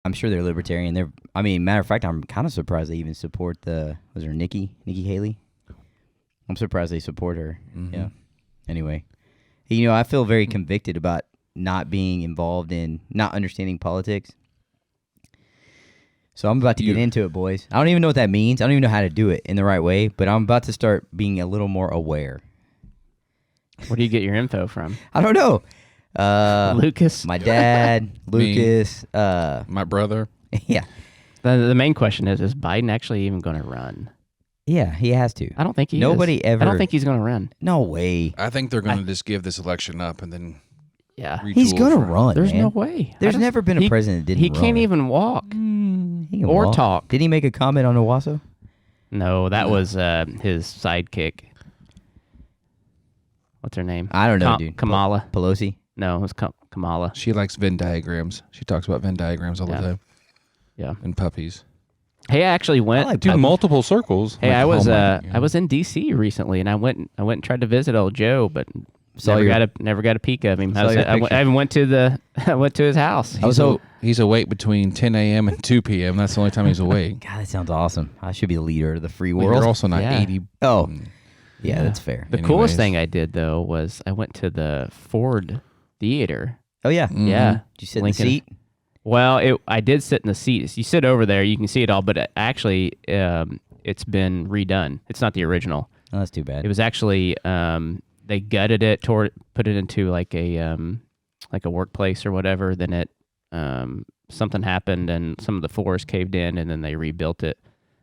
I'm sure they're libertarian. Matter of fact, I'm kind of surprised they even support was there Nikki Haley? I'm surprised they support her. Mm-hmm. Yeah. Anyway, I feel very convicted about not being involved in, not understanding politics. So I'm about to get into it, boys. I don't even know what that means. I don't even know how to do it in the right way, but I'm about to start being a little more aware. Where do you get your info from? I don't know. Lucas? My dad, Lucas. My brother. Yeah. The main question is Biden actually even going to run? Yeah, he has to. I don't think he Nobody is. ever. I don't think he's going to run. No way. I think they're going to just give this election up and then he's going to run, There's man. no way. There's never been a president that didn't He run. can't even walk He can or walk. talk. Did he make a comment on Owasso? No, that was his sidekick. What's her name? I don't know, dude. Kamala. Pelosi? No, it was Kamala. She likes Venn diagrams. She talks about Venn diagrams all the time. Yeah. And puppies. Hey, I actually went to multiple circles. Hey, I was in D.C. recently, and I went and tried to visit old Joe, but never got a peek of him. I even went to his house. He's awake between 10 a.m. and 2 p.m. That's the only time he's awake. God, that sounds awesome. I should be the leader of the free world. You're also not 80. Oh, yeah, that's fair. The coolest thing I did, though, was I went to the Ford Theater. Oh, yeah. Mm-hmm. Yeah. Did you sit in the seat? Well, I did sit in the seat. You sit over there, you can see it all, but actually, it's been redone. It's not the original. Oh, that's too bad. It was actually they gutted it, put it into like a workplace or whatever. Then it something happened and some of the floors caved in, and then they rebuilt it.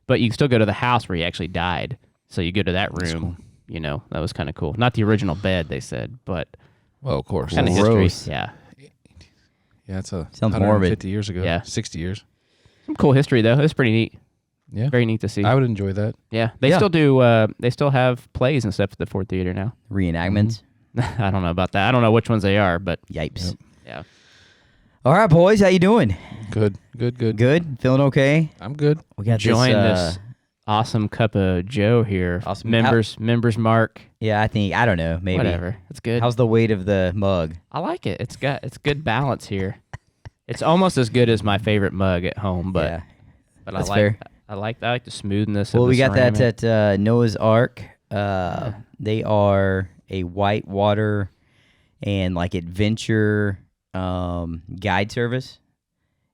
But you can still go to the house where he actually died. So you go to that room. Cool. That was kind of cool. Not the original bed, they said, but well, of course, kind of history. Yeah. Yeah, it's sounds 150 morbid. years ago. Yeah. 60 years. Some cool history, though. It's pretty neat. Yeah. Very neat to see. I would enjoy that. Yeah. They still do, they still have plays and stuff at the Ford Theater now. Reenactments? Mm-hmm. I don't know about that. I don't know which ones they are, but. Yipes. Yep. Yeah. All right, boys. How you doing? Good. Good? Feeling okay? I'm good. We got this awesome cup of Joe here. Awesome. Members mark. Yeah, I don't know, maybe. Whatever. It's good. How's the weight of the mug? I like it. It's good balance here. It's almost as good as my favorite mug at home, but that's fair. I like the smoothness. Well, of we the got ceramic. that at Noah's Ark. They are a white water and like adventure guide service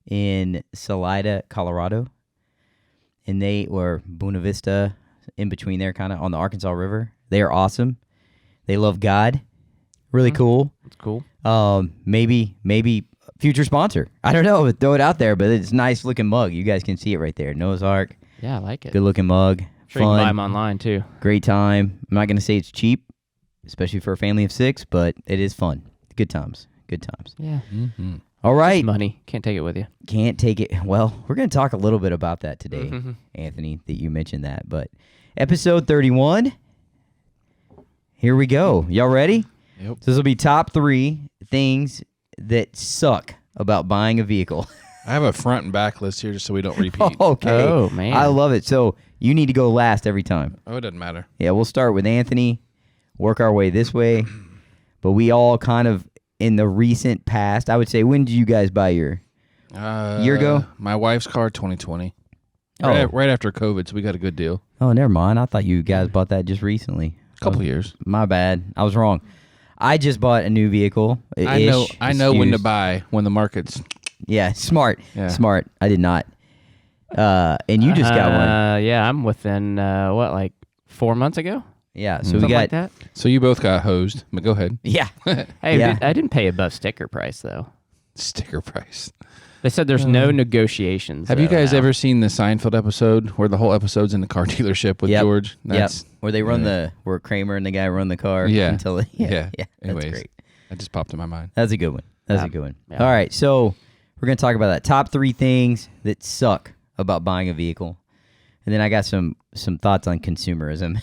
in Salida, Colorado, and they were Buena Vista, in between there, kind of on the Arkansas River. They are awesome. They love God. Really cool. It's cool. Maybe future sponsor. I don't know. Throw it out there, but it's a nice looking mug. You guys can see it right there. Noah's Ark. Yeah, I like it. Good looking mug. Sure, fun. you can buy them online too. Great time. I'm not going to say it's cheap, especially for a family of 6, but it is fun. Good times. Yeah. Mm-hmm. All right. Money. Can't take it with you. Can't take it. Well, we're going to talk a little bit about that today, Mm-hmm. Anthony, that you mentioned that. But episode 31, here we go. Y'all ready? Yep. So this will be top 3 things that suck about buying a vehicle. I have a front and back list here just so we don't repeat. Okay. Oh, man. I love it. So you need to go last every time. Oh, it doesn't matter. Yeah, we'll start with Anthony, work our way this way. But we all kind of, in the recent past, I would say, when did you guys buy your year ago? My wife's car, 2020. Oh. Right after COVID, so we got a good deal. Oh, never mind. I thought you guys bought that just recently. A couple of years. My bad. I was wrong. I just bought a new vehicle. I know when to buy when the market's. Yeah, smart. Yeah. Smart. I did not. And you just got one. Yeah, I'm within, 4 months ago? Yeah, so Something we got like that? So you both got hosed, but go ahead. Yeah. Hey, Yeah. I didn't pay above sticker price, though. Sticker price. They said there's no negotiations. Have you guys now. ever seen the Seinfeld episode where the whole episode's in the car dealership with Yep. George? Yep. Where they run where Kramer and the guy run the car. Yeah. Until yeah. Anyways, That's great. that just popped in my mind. That's a good one. That's a good one. Yeah. All right, so we're going to talk about that. Top 3 things that suck about buying a vehicle. And then I got some thoughts on consumerism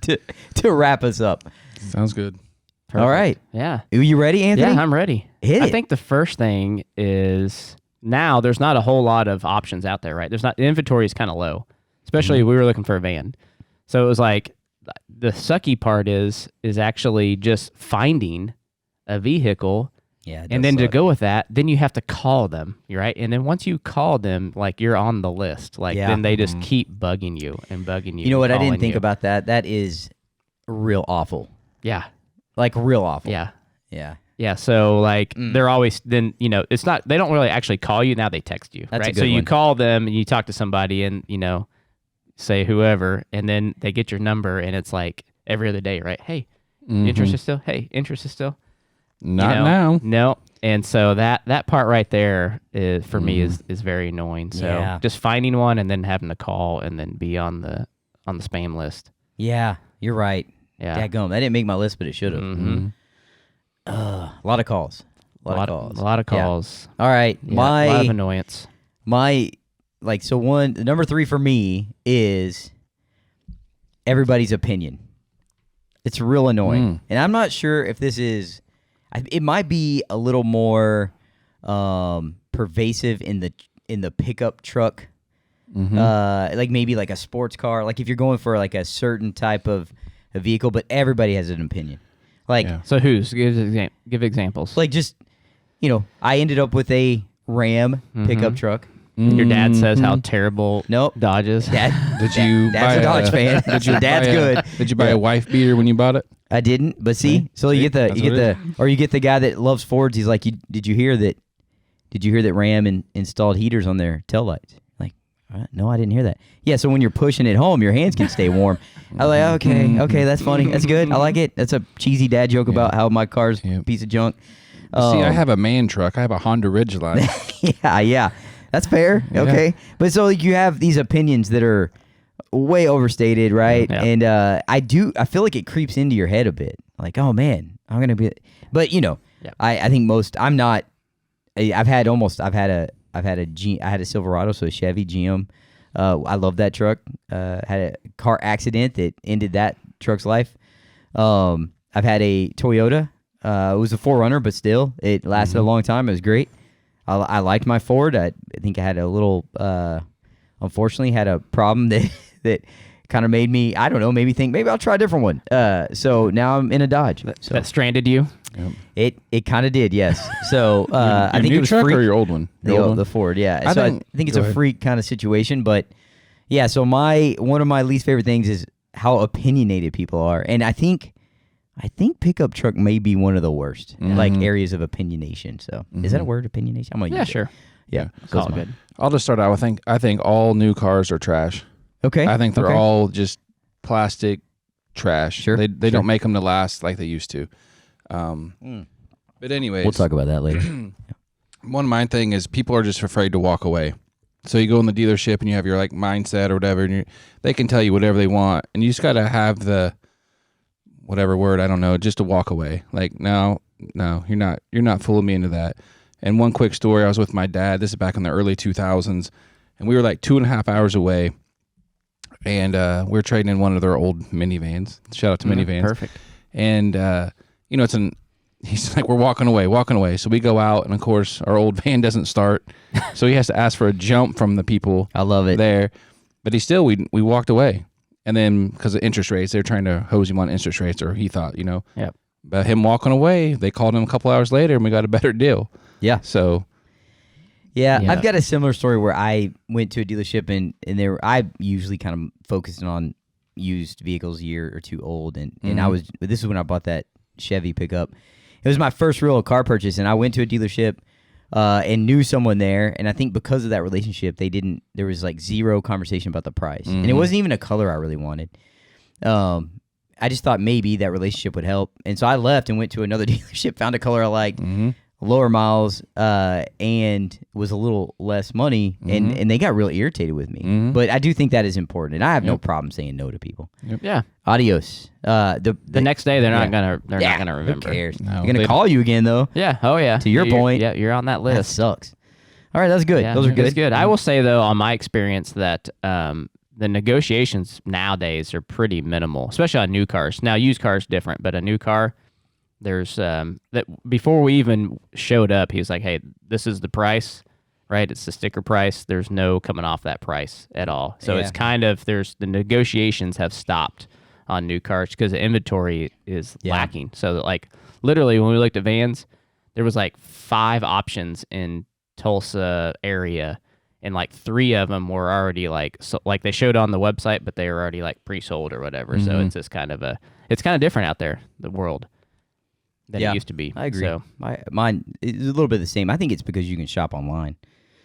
to wrap us up. Sounds good. Perfect. All right. Yeah. Are you ready, Anthony? Yeah, I'm ready. Hit I it. think the first thing is now there's not a whole lot of options out there, right? The inventory is kind of low, especially we were looking for a van. So it was like the sucky part is actually just finding a vehicle Yeah. It And does then to suck. go with that, then you have to call them, right? And then once you call them, like you're on the list. Like Yeah. then they just keep bugging you and bugging you. You know what? I didn't calling think you. about that. That is real awful. Yeah, Like real awful. yeah, Yeah. yeah. So like they're always then it's not they don't really actually call you now. They text you, That's a right? good So you one. call them and you talk to somebody and say whoever, and then they get your number and it's like every other day, right? Hey, interest is still. Hey, interest is still. Not now. No. And so that part right there is for me is very annoying. So Yeah. just finding one and then having to call and then be on the spam list. Yeah. You're right. Yeah. Dadgum. That didn't make my list, but it should have. Mm-hmm. A lot of calls. A lot of calls. A lot of Yeah. calls. All right. Yeah, a lot of My annoyance. number 3 for me is everybody's opinion. It's real annoying. And I'm not sure if this is it might be a little more pervasive in the pickup truck. Like maybe like a sports car, like if you're going for like a certain type of a vehicle, but everybody has an opinion. Like So give examples. like just I ended up with a Ram pickup truck. Your dad says how terrible Nope. Dodge is. Dad, Did you Dad's buy a Dodge fan. Dad's good. Did you buy a wife beater when you bought it? I didn't, but see, so you That's what it you get the guy that loves Fords. He's like, did you hear that Ram installed heaters on their taillights? Like, no, I didn't hear that. Yeah, so when you're pushing it home, your hands can stay warm. I was like, okay, that's funny, that's good, I like it. That's a cheesy dad joke about how my car's a piece of junk. See, I have a man truck. I have a Honda Ridgeline. yeah, that's fair. Yeah. Okay, but so you have these opinions that are way overstated, right? Yeah. And I feel like it creeps into your head a bit. Like, oh man, I'm gonna be. But I think I'm not. I've had a Silverado, so a Chevy GM. I love that truck. Had a car accident that ended that truck's life. I've had a Toyota. It was a 4Runner, but still, it lasted a long time. It was great. I liked my Ford. I think I had a little, unfortunately, had a problem that kind of made me, I don't know, maybe think maybe I'll try a different one. So now I'm in a Dodge. So That stranded you. it kind of did, yes. So I think new it was truck freak, or your old one? the Ford, yeah. I So I think- think it's go a ahead. freak kind of situation, but yeah. So one of my least favorite things is how opinionated people are, and I think pickup truck may be one of the worst like areas of opinionation. So is that a word, opinionation? I'm gonna Yeah, use it. sure. Yeah, It's so all it's mine. good. I'll just start out. I think all new cars are trash. Okay, I think they're okay. all just plastic trash. Sure, They sure. don't make them to last like they used to. But anyways, We'll talk about that later. one of my thing is people are just afraid to walk away. So you go in the dealership and you have your like mindset or whatever, and they can tell you whatever they want, and you just gotta have the whatever word, I don't know, just to walk away. Like no, you're not fooling me into that. And one quick story, I was with my dad. This is back in the early 2000s, and we were like 2.5 hours away, and we were trading in one of their old minivans. Shout out to minivans. Perfect. And he's like, we're walking away. So we go out, and of course, our old van doesn't start. So he has to ask for a jump from the people I love it. there. But we walked away. And then because of interest rates, they're trying to hose him on interest rates, or he thought, Yep. But him walking away, they called him a couple hours later, and we got a better deal. Yeah. So, Yeah, Yeah. I've got a similar story where I went to a dealership and I usually kind of focused on used vehicles a year or two old, and this is when I bought that Chevy pickup. It was my first real car purchase, and I went to a dealership and knew someone there, and I think because of that relationship, there was like zero conversation about the price, and it wasn't even a color I really wanted. I just thought maybe that relationship would help, and so I left and went to another dealership, found a color I liked, lower miles, and was a little less money, and they got real irritated with me. But I do think that is important, and I have no problem saying no to people. Yeah. Adios. The next day they're not yeah. gonna remember. Who cares? No, They're gonna they- call you again though. Yeah. Oh yeah. To your point. Yeah, you're on that That list. sucks. All right, that's good. Yeah, Those are good. That's good. I will say though, on my experience, that the negotiations nowadays are pretty minimal, especially on new cars. Now, used cars different, but a new car, there's that before we even showed up, he was like, "Hey, this is the price, right? It's the sticker price. There's no coming off that price at all." So it's Yeah. kind of the negotiations have stopped on new cars because the inventory is Yeah. lacking. So that, like literally, when we looked at vans, there was like 5 options in Tulsa area, and like 3 of them were already like like they showed on the website, but they were already like pre-sold or whatever. So it's just kind of different out there, the world, than it used to be. I agree. So mine is a little bit the same. I think it's because you can shop online.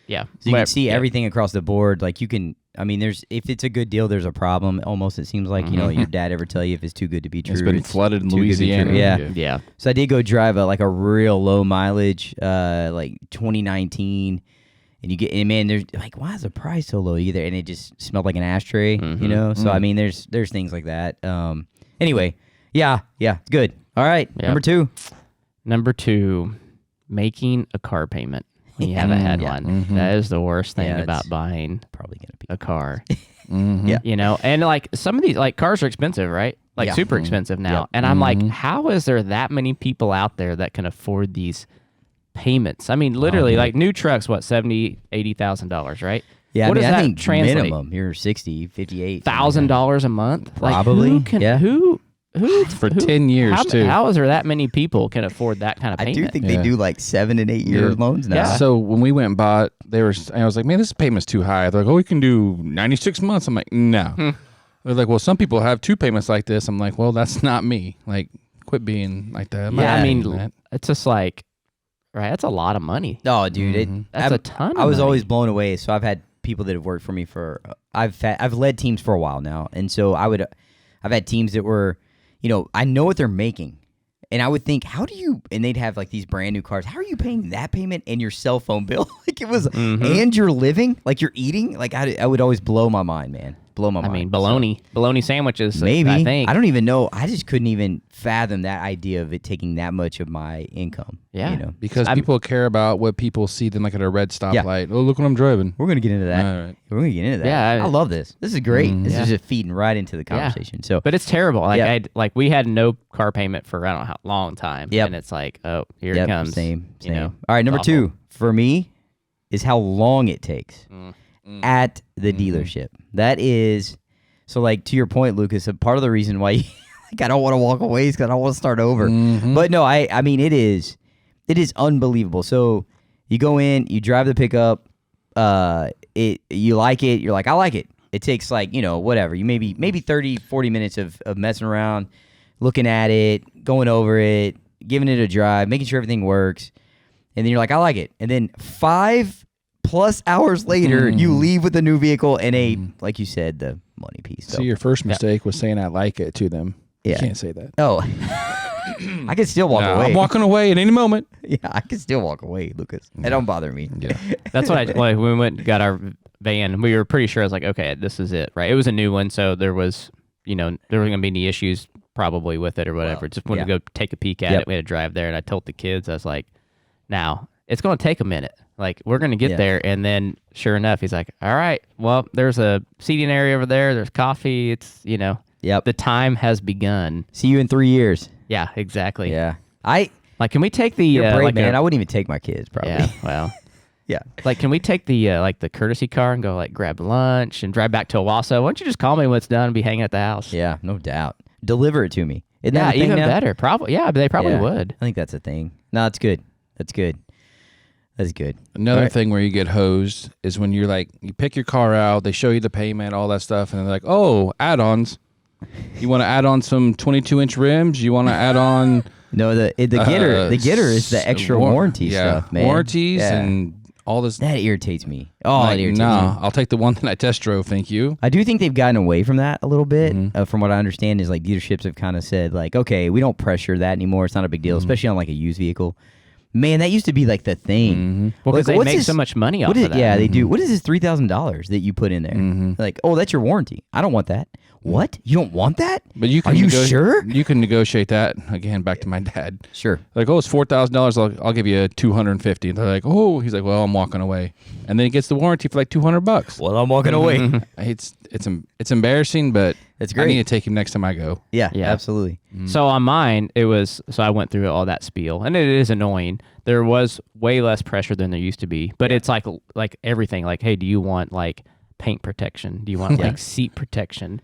yeah, So you can see everything across the board. Like you can, I mean, if it's a good deal, there's a problem. Almost, it seems like, you know, your dad ever tell you if it's too good to be true. It's been flooded in too good to be Louisiana. true. Yeah. So I did go drive like a real low mileage, like 2019, and man, there's like, why is the price so low either? And it just smelled like an ashtray, you know. So I mean, there's things like that. Anyway, yeah, it's good. All right, Number 2, making a car payment. You haven't had one. That is the worst thing about buying probably gonna be a car. Yeah, You know, and like some of these like cars are expensive, right? Like super expensive now. And I'm like, how is there that many people out there that can afford these payments? I mean, literally, like new trucks, what, $70,000-$80,000, right? Yeah, what I mean, does I that think translate? minimum you're 60, 58 $1,000 a month, Probably, Like, who can, yeah. who For 10 years, too. How is there that many people can afford that kind of I payment? do think they do like 7 and 8 year loans now. Yeah. So when we went and bought, I was like, man, this payment's too high. They're like, oh, we can do 96 months. I'm like, no. They're like, well, some people have 2 payments like this. I'm like, well, that's not me. Like, quit being like that. I'm Yeah, not I doing mean, that. it's just like, right? That's a lot of money. Oh, dude, That's a ton. I was of always money. blown away. So I've had people that have worked for me for I've led teams for a while now, and so I've had teams that were, you know, I know what they're making, and I would think, how do you? And they'd have like these brand new cars. How are you paying that payment and your cell phone bill? Like it was, and you're living, like you're eating. Like I would always blow my mind, man. Blow my mind. I mean, bologna sandwiches. Maybe I think. I don't even know. I just couldn't even fathom that idea of it taking that much of my income. Yeah. you know. Because people care about what people see them like at a red stoplight. Oh, look what I'm driving. We're gonna get into that. All right. We're gonna get into that. Yeah, I love this. This is great. This Yeah. is just feeding right into the conversation. So, But it's terrible. Like Yeah. like we had no car payment for I don't know how long time. Yep. And it's like, oh, here yep, it comes. Same. You know, All right, number it's awful. 2 for me is how long it takes at the dealership. That is, so like to your point, Lucas. A part of the reason why like I don't want to walk away is because I don't want to start over. But no, I mean it is unbelievable. So you go in, you drive the pickup, you like it, you're like, I like it. It takes like, you know, whatever. You maybe 30, 40 minutes of messing around, looking at it, going over it, giving it a drive, making sure everything works. And then you're like, I like it. And then 5+ hours later, you leave with a new vehicle and a, like you said, the money piece. So your first mistake was saying I like it to them. Yeah. You can't say that. Oh, I can still walk away. I'm walking away at any moment. Yeah, I can still walk away, Lucas. It don't bother me. Yeah. That's what like when we went and got our van, we were pretty sure I was like, okay, this is it, right? It was a new one, so there was, you know, there wasn't gonna be any issues probably with it or whatever. Just wanted to go take a peek at it. We had to drive there, and I told the kids, I was like, now it's gonna take a minute. Like we're gonna get there, and then sure enough, he's like, all right, well, there's a seating area over there. There's coffee. It's, you know, the time has begun. See you in 3 years. Yeah, exactly. Yeah. Like, can we take the You're brave, like man. I wouldn't even take my kids, probably. Yeah, well, yeah. like, can we take the like the courtesy car and go like grab lunch and drive back to Owasso? Why don't you just call me when it's done and be hanging at the house? Yeah, no doubt. Deliver it to me. Isn't Yeah, that a thing even now? better. Probably. Yeah, but they probably Yeah, would. I think that's a thing. No, it's good. That's good. That's good. Another All right. thing where you get hosed is when you're like, you pick your car out, they show you the payment, all that stuff, and they're like, oh, add-ons. You want to add on some 22-inch rims? You want to add on No, the getter is the extra warranty stuff, man. Warranties Yeah. and all this. That irritates me. Oh, Like, it irritates no, me. I'll take the one that I test drove, thank you. I do think they've gotten away from that a little bit. From what I understand, is like dealerships have kind of said like, okay, we don't pressure that anymore. It's not a big deal, especially on like a used vehicle. Man, that used to be like the thing. Well, because Like, they what's make this- so much money off What is, of that. yeah, they do. What is this $3,000 that you put in there? Like, oh, that's your warranty. I don't want that. What? You don't want that? But you can Are you sure? You can negotiate that again. Back to my dad. Sure. Like, oh, it's $4,000. I'll give you $250. They're like, oh, he's like, well, I'm walking away, and then he gets the warranty for like $200. Well, I'm walking away. It's embarrassing, but It's I great. need to take him next time I go. Yeah, Yeah. absolutely. So on mine, it was, so I went through all that spiel, and it is annoying. There was way less pressure than there used to be, but it's like everything. Like, hey, do you want like paint protection? Do you want like seat protection?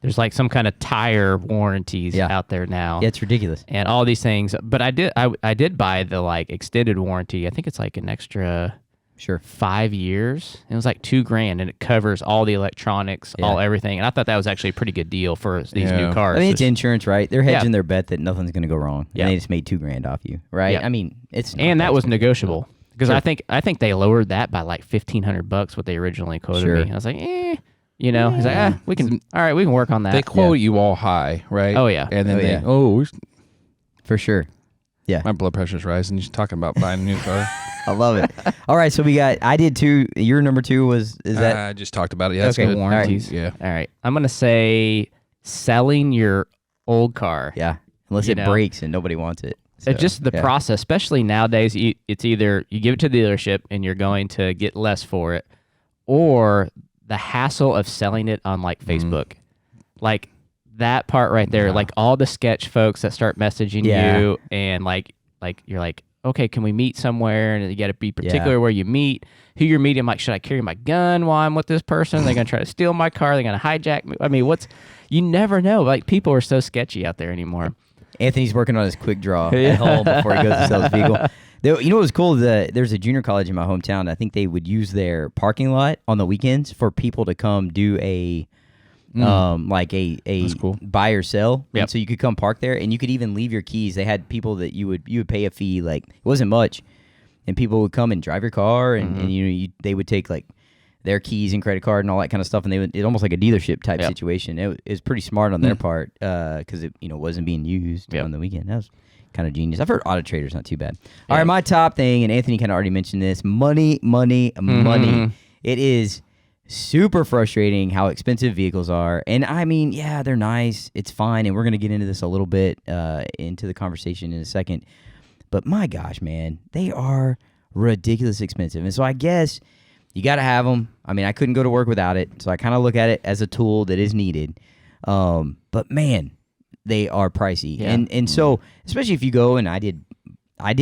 There's like some kind of tire warranties out there now. Yeah, it's ridiculous. And all these things. But I did buy the like extended warranty. I think it's like an extra 5 years. It was like $2,000 and it covers all the electronics, all everything. And I thought that was actually a pretty good deal for these new cars. I mean, it's insurance, right? They're hedging their bet that nothing's going to go wrong. And they just made $2,000 off you, right? Yeah. I mean, it's not and that was expensive. negotiable because I think they lowered that by like $1,500 what they originally quoted me. I was like, you know, he's like, we can work on that. They quote you all high, right? Oh, yeah. And then for sure. Yeah. My blood pressure's rising. You're talking about buying a new car. I love it. All right, so I did 2. Your number 2 is that? I just talked about it. Yeah, that's Okay, good. warranties. Yeah. All right. I'm going to say selling your old car. Yeah, unless it breaks and nobody wants it. So, just the process, especially nowadays, it's either you give it to the dealership and you're going to get less for it, or the hassle of selling it on like Facebook. Like that part right there, like all the sketch folks that start messaging you and like you're like, okay, can we meet somewhere? And you got to be particular where you meet, who you're meeting. I'm like, should I carry my gun while I'm with this person? They're going to try to steal my car. They're going to hijack me. I mean, you never know. Like people are so sketchy out there anymore. Anthony's working on his quick draw at home before he goes to sell his vehicle. You know what was cool? There's a junior college in my hometown. I think they would use their parking lot on the weekends for people to come do a That's cool. buy or sell. Yep. And so you could come park there, and you could even leave your keys. They had people that you would pay a fee, like it wasn't much, and people would come and drive your car, and, they would take like their keys and credit card and all that kind of stuff, and it's almost like a dealership type situation. It was pretty smart on their part because it wasn't being used on the weekend. That was kind of genius. I've heard Auto Trader's not too bad. All right, my top thing, and Anthony kind of already mentioned this: money. It is super frustrating how expensive vehicles are. And I mean, yeah, they're nice. It's fine. And we're going to get into this a little bit into the conversation in a second. But my gosh, man, they are ridiculously expensive. And so I guess you got to have them. I mean, I couldn't go to work without it. So I kind of look at it as a tool that is needed. But man, they are pricey. Yeah. And so, especially if you go, and I did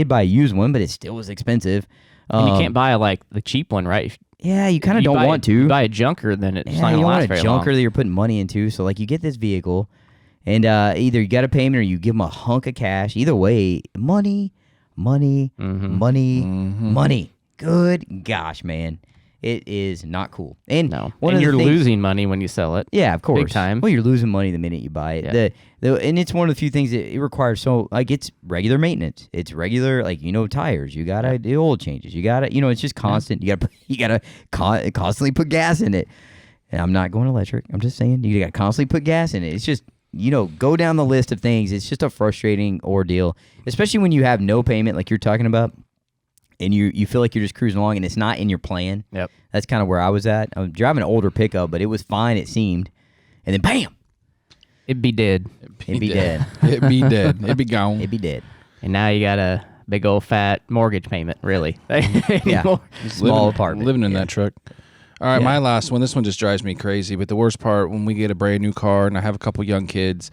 buy a used one, but it still was expensive. And you can't buy like the cheap one, right? Yeah, you kind of don't want to. You buy a junker, then it's not you going to don't last want a very junker long. that you're putting money into. So like you get this vehicle, and either you got a payment or you give them a hunk of cash. Either way, money. Good gosh, man, it is not cool. And No, one and of you're the things, losing money when you sell it. Yeah, of course, Big time. Well, you're losing money the minute you buy it. Yeah. And it's one of the few things that it requires. So like it's regular maintenance. It's regular, like tires. You gotta do oil changes. You gotta, it's just constant. You gotta constantly put gas in it. And I'm not going electric. I'm just saying you gotta constantly put gas in it. It's just go down the list of things. It's just a frustrating ordeal, especially when you have no payment, like you're talking about, and you feel like you're just cruising along, and it's not in your plan. Yep. That's kind of where I was at. I'm driving an older pickup, but it was fine. It seemed, and then bam. It'd be dead. It'd be dead. It'd be dead. It'd be gone. It'd be dead. And now you got a big old fat mortgage payment, really. Yeah. Small apartment. Living in that truck. All right, my last one. This one just drives me crazy. But the worst part, when we get a brand new car and I have a couple young kids,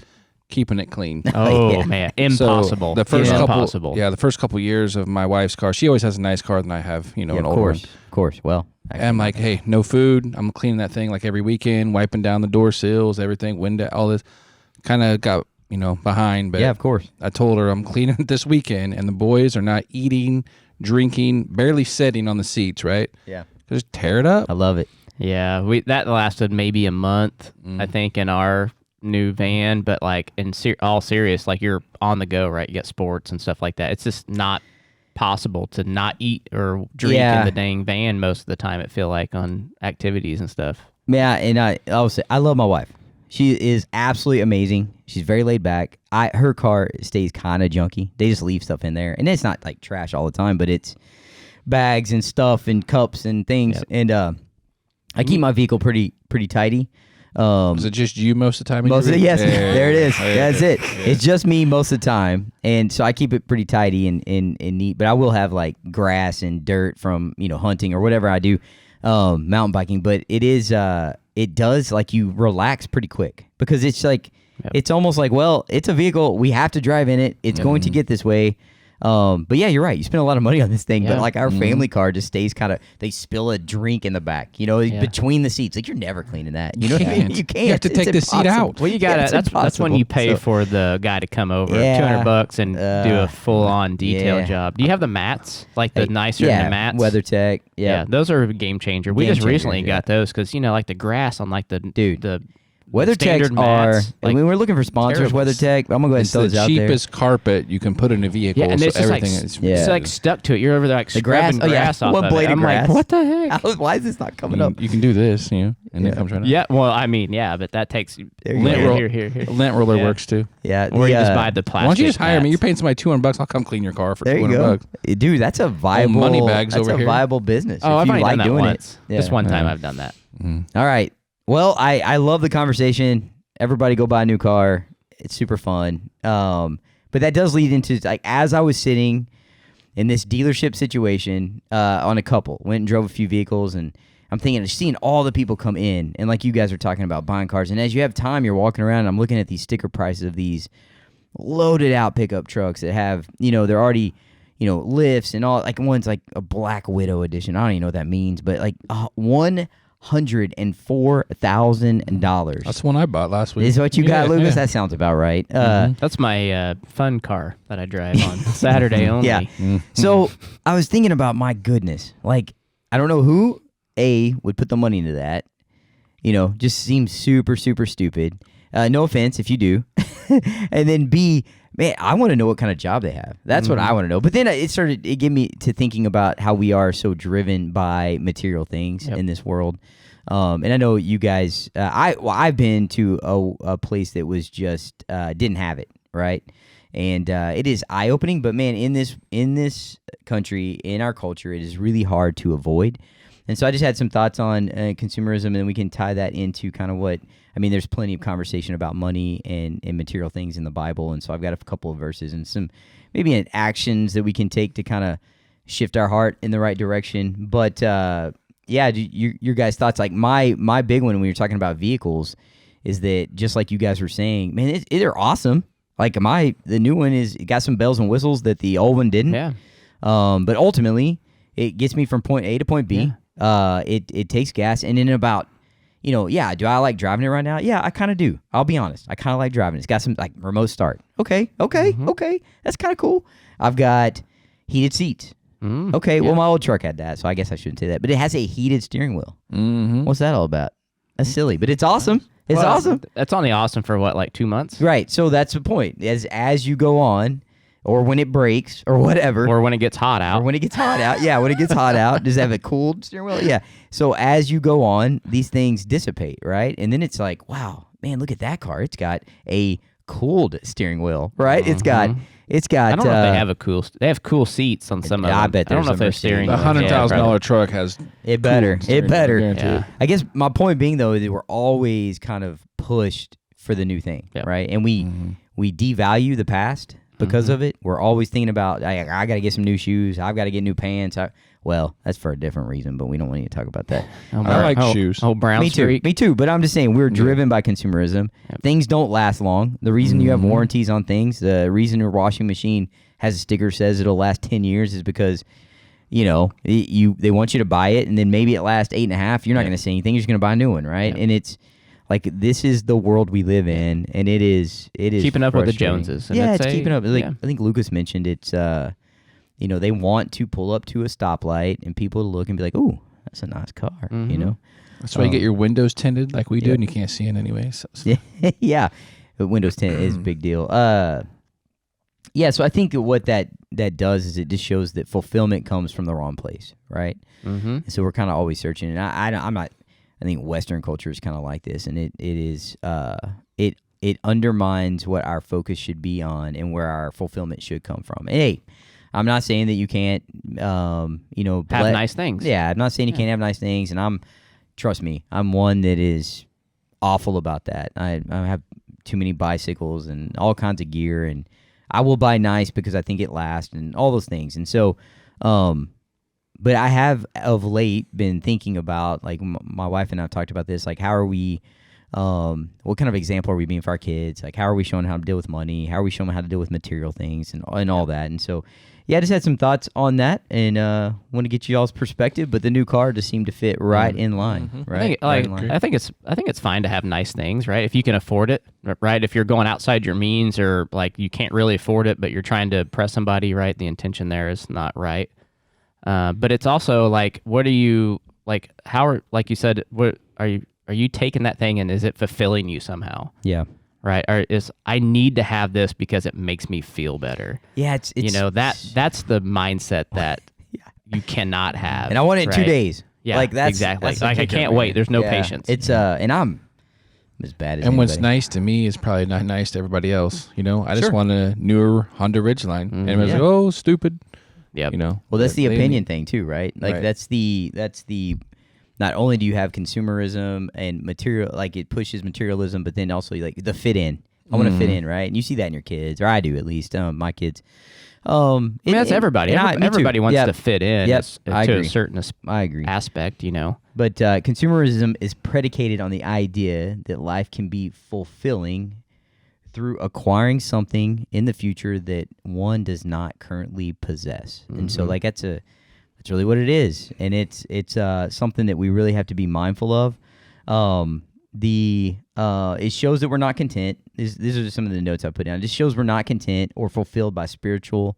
keeping it clean. Oh, Yeah. man. Impossible. So the first Impossible. the first couple years of my wife's car, she always has a nice car than I have, an older one. Of course. Well, And I'm like, hey, no food. I'm cleaning that thing like every weekend, wiping down the door sills, everything, window, all this. Kind of got, behind. But yeah, of course. I told her I'm cleaning it this weekend, and the boys are not eating, drinking, barely sitting on the seats, right? Yeah. Just tear it up. I love it. Yeah, that lasted maybe a month, I think, in our new van. But like in all serious, like you're on the go, right? You got sports and stuff like that. It's just not possible to not eat or drink in the dang van most of the time. It feel like on activities and stuff. Yeah, and I'll say I love my wife. She is absolutely amazing. She's very laid back. Her car stays kind of junky. They just leave stuff in there, and it's not like trash all the time, but it's bags and stuff and cups and things. Yep. And I keep my vehicle pretty tidy. Is it just you most of the time? Yes, there it is. That's it. It's just me most of the time, and so I keep it pretty tidy and neat. But I will have like grass and dirt from hunting or whatever I do, mountain biking. But it does like you relax pretty quick because it's like it's almost like, well, it's a vehicle, we have to drive in it. It's going to get this way. But yeah, you're right. You spend a lot of money on this thing, but Yeah. like our family car just stays kind of. They spill a drink in the back, you know, between the seats. Like you're never cleaning that. You know what I mean? You can't. You have to take the seat out. Well, you gotta. That's when you pay for the guy to come over, $200 and do a full on detail job. Do you have the mats, like the nicer than the mats? WeatherTech. Yeah, those are a game changer. We just recently got those because like the grass on like the WeatherTech are. Mats, I mean, we're looking for sponsors. terrible. WeatherTech. I'm gonna go ahead and It's throw the this out there. cheapest carpet you can put in a vehicle. Yeah, and so it's just everything like is. Yeah. it's like stuck to it. You're over there like The grass. scrubbing grass off one of blade it. of I'm grass. like, what the heck? Why is this not coming up? You can do this, and it comes right out. Yeah, well, I mean, but that takes There you go. here. Lint roller Yeah. works too. Yeah, Or you just buy the plastic. Why don't you just hire me? mats. You're paying somebody $200. I'll come clean your car for There you $200. go, dude. That's a viable money bags That's over a here. viable business. Oh, if I've you only like done that doing once. it. Just one time Yeah. I've done that. All right. Well, I love the conversation. Everybody go buy a new car. It's super fun. But that does lead into, like, as I was sitting in this dealership situation on a couple, went and drove a few vehicles, and I'm thinking, seeing all the people come in, and like you guys are talking about buying cars, and as you have time, you're walking around, and I'm looking at these sticker prices of these loaded out pickup trucks that have, they're already, lifts and all. Like one's like a Black Widow edition. I don't even know what that means, but like $104,000. That's the one I bought last week. Is what you got, Yeah, Lucas? yeah. That sounds about right. That's my fun car that I drive on Saturday only. Yeah. So I was thinking about, my goodness, like, I don't know who would put the money into that. Just seems super, super stupid. No offense if you do. And then B, man, I want to know what kind of job they have. That's what I want to know. But then it gave me to thinking about how we are so driven by material things in this world. And I know you guys, I've been to a place that was just, didn't have it, right? And it is eye-opening, but man, in this country, in our culture, it is really hard to avoid. And so I just had some thoughts on consumerism, and then we can tie that into kind of what, there's plenty of conversation about money and material things in the Bible, and so I've got a couple of verses and some maybe actions that we can take to kind of shift our heart in the right direction. But your guys' thoughts, like my big one when you're talking about vehicles is that, just like you guys were saying, man, they're awesome. Like the new one it got some bells and whistles that the old one didn't. Yeah. But ultimately, it gets me from point A to point B. Yeah. It takes gas, and in about, do I like driving it right now? Yeah, I kind of do. I'll be honest. I kind of like driving it. It's got some like remote start. Okay. That's kind of cool. I've got heated seats. Okay, well, my old truck had that, so I guess I shouldn't say that. But it has a heated steering wheel. What's that all about? That's silly, but it's awesome. It's awesome. That's only awesome for what, like 2 months? Right, so that's the point. As you go on, or when it breaks, or whatever. Or when it gets hot out. Or when it gets hot out. Yeah, when it gets hot out. Does it have a cooled steering wheel? Yeah. So as you go on, these things dissipate, right? And then it's like, wow, man, look at that car. It's got a cooled steering wheel, right? It's got. I don't know if they have they have cool seats on some of them. I bet I don't know there's if they're some steering. The $100,000 truck has It better. cool steering It better. wheel, guaranteed. Yeah. I guess my point being, though, that we're always kind of pushed for the new thing, right? And we devalue the past because of it. We're always thinking about, I got to get some new shoes. I've got to get new pants. Well, that's for a different reason, but we don't want to talk about that. I like shoes. Oh, Brown Me Street. too. But I'm just saying, we're driven by consumerism. Things don't last long. The reason you have warranties on things, the reason your washing machine has a sticker says it'll last 10 years is because, they want you to buy it, and then maybe it lasts 8.5. You're not going to say anything. You're just going to buy a new one, right? And it's like, this is the world we live in, and it is keeping up with the frustrating. Joneses. And Yeah, it's keeping up. Like, yeah. I think Lucas mentioned it's, they want to pull up to a stoplight and people to look and be like, "Ooh, that's a nice car," That's why you get your windows tinted like we do, and you can't see it anyway. So. Yeah. But Windows 10 is a big deal. So I think that what that does is it just shows that fulfillment comes from the wrong place, right? And so we're kind of always searching, and I'm not. I think Western culture is kind of like this, and it is it undermines what our focus should be on and where our fulfillment should come from. Hey, I'm not saying that you can't, have nice things. Yeah, I'm not saying you can't have nice things, and trust me, I'm one that is awful about that. I have too many bicycles and all kinds of gear, and I will buy nice because I think it lasts and all those things. And so, but I have of late been thinking about, like, my wife and I have talked about this, like, how are we what kind of example are we being for our kids? Like, how are we showing how to deal with money? How are we showing them how to deal with material things and all that? And so, yeah, I just had some thoughts on that, and want to get you all's perspective. But the new car just seemed to fit right in line, right? I think it's fine to have nice things, right? If you can afford it, right? If you're going outside your means, or like you can't really afford it, but you're trying to impress somebody, right? The intention there is not right. But it's also like, what are you like? Like you said, what are you taking that thing and is it fulfilling you somehow? Yeah. Right. Or I need to have this because it makes me feel better. Yeah, it's that's the mindset that you cannot have. And I want it in 2 right? days. Yeah, like that's exactly. That's like I can't wait. There's no Yeah. patience. It's and I'm as bad as And what's anybody. nice to me is probably not nice to everybody else. I just want a newer Honda Ridgeline, and everyone's like, "Oh, stupid." Yep. Well, that's the opinion thing too, right? Like Right. that's the. Not only do you have consumerism and material, like it pushes materialism, but then also like the fit in. I want to fit in, right? And you see that in your kids, or I do at least. My kids. I mean, that's everybody. Everybody wants to fit in Yep. to I a agree. certain I agree. aspect, But consumerism is predicated on the idea that life can be fulfilling through acquiring something in the future that one does not currently possess. And so like that's really what it is. And it's something that we really have to be mindful of. It shows that we're not content. These are just some of the notes I put down. It just shows we're not content or fulfilled by spiritual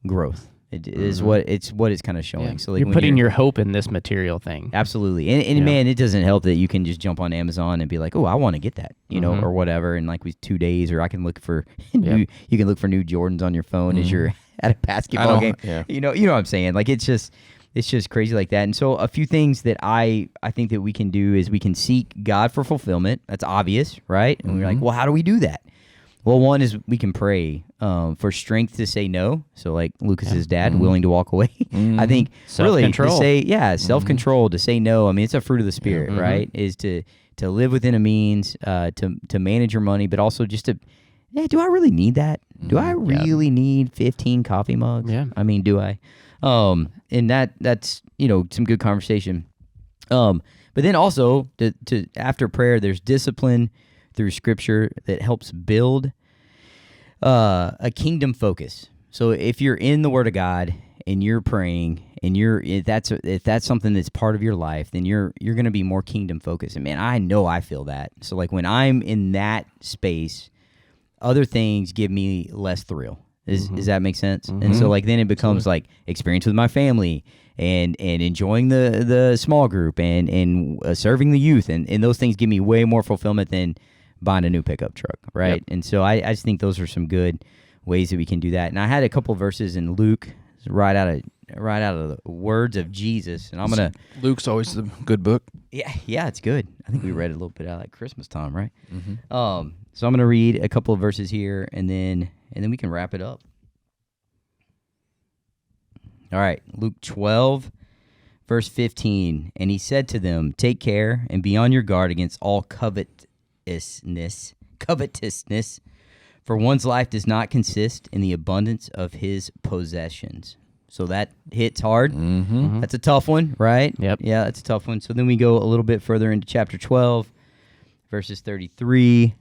growth. It is what it's kind of showing. Yeah. So like you're when putting your hope in this material thing. Absolutely. And man, it doesn't help that you can just jump on Amazon and be like, oh, I want to get that, or whatever. And like with 2 days, or I can look for you can look for new Jordans on your phone as you're at a basketball game. Yeah. You know what I'm saying? Like it's just crazy like that. And so a few things that I think that we can do is we can seek God for fulfillment. That's obvious, right? And we're like, well, how do we do that? Well, one is we can pray for strength to say no. So like Lucas's dad, willing to walk away. I think really to Self-control. say, self-control, to say no. I mean, it's a fruit of the spirit, right? Is to live within a means, to manage your money, but also just to, do I really need that? Do I really need 15 coffee mugs? Yeah. I mean, do I? And that's some good conversation. But then also to after prayer, there's discipline through Scripture that helps build a kingdom focus. So if you're in the Word of God and you're praying and if that's something that's part of your life, then you're going to be more kingdom focused. And man, I know I feel that. So like when I'm in that space, other things give me less thrill. Does that make sense? And so like then it becomes like experience with my family and enjoying the small group and serving the youth and those things give me way more fulfillment than buying a new pickup truck, right? Yep. And so I just think those are some good ways that we can do that. And I had a couple verses in Luke right out of the words of Jesus, and I'm gonna. Luke's always a good book. Yeah, it's good. I think we read it a little bit out at Christmas time, right? So I'm gonna read a couple of verses here, and then we can wrap it up. All right, Luke 12, verse 15, and he said to them, "Take care and be on your guard against all covetousness, for one's life does not consist in the abundance of his possessions." So that hits hard. That's a tough one, right? Yep. Yeah, that's a tough one. So then we go a little bit further into chapter 12, verses 33.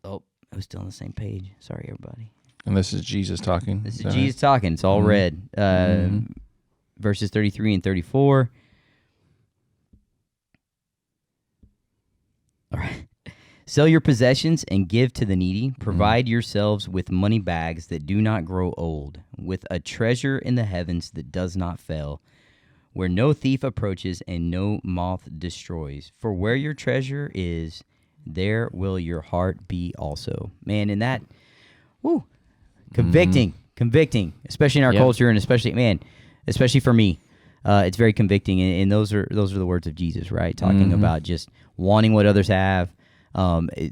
Oh, I was still on the same page. Sorry, everybody. And this is Jesus talking. This is Jesus talking. It's all red. Verses 33 and 34. All right. Sell your possessions and give to the needy. Provide yourselves with money bags that do not grow old, with a treasure in the heavens that does not fail, where no thief approaches and no moth destroys. For where your treasure is, there will your heart be also. Man, and that, convicting, especially in our culture, and especially for me. It's very convicting, and those are the words of Jesus, right? Talking about just wanting what others have,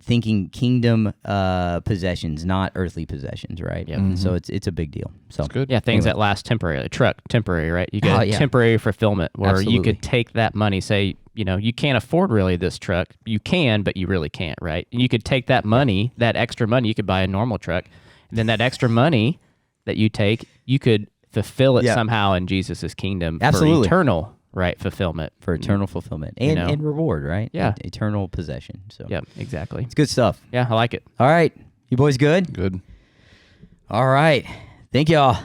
thinking kingdom possessions, not earthly possessions, right? Yep. So it's a big deal. So That's good. Yeah, things that last temporarily. Temporary, right? You get temporary fulfillment where Absolutely. you could take that money, say, you can't afford really this truck. You can, but you really can't, right? And you could take that money, that extra money, you could buy a normal truck. And then that extra money that you take, you could fulfill it somehow in Jesus' kingdom Absolutely. for eternal, Right, fulfillment. for eternal fulfillment and, know? and reward, right? Yeah. Eternal possession. So Yep, exactly. it's good stuff. Yeah, I like it. All right. You boys good? Good. All right. Thank y'all.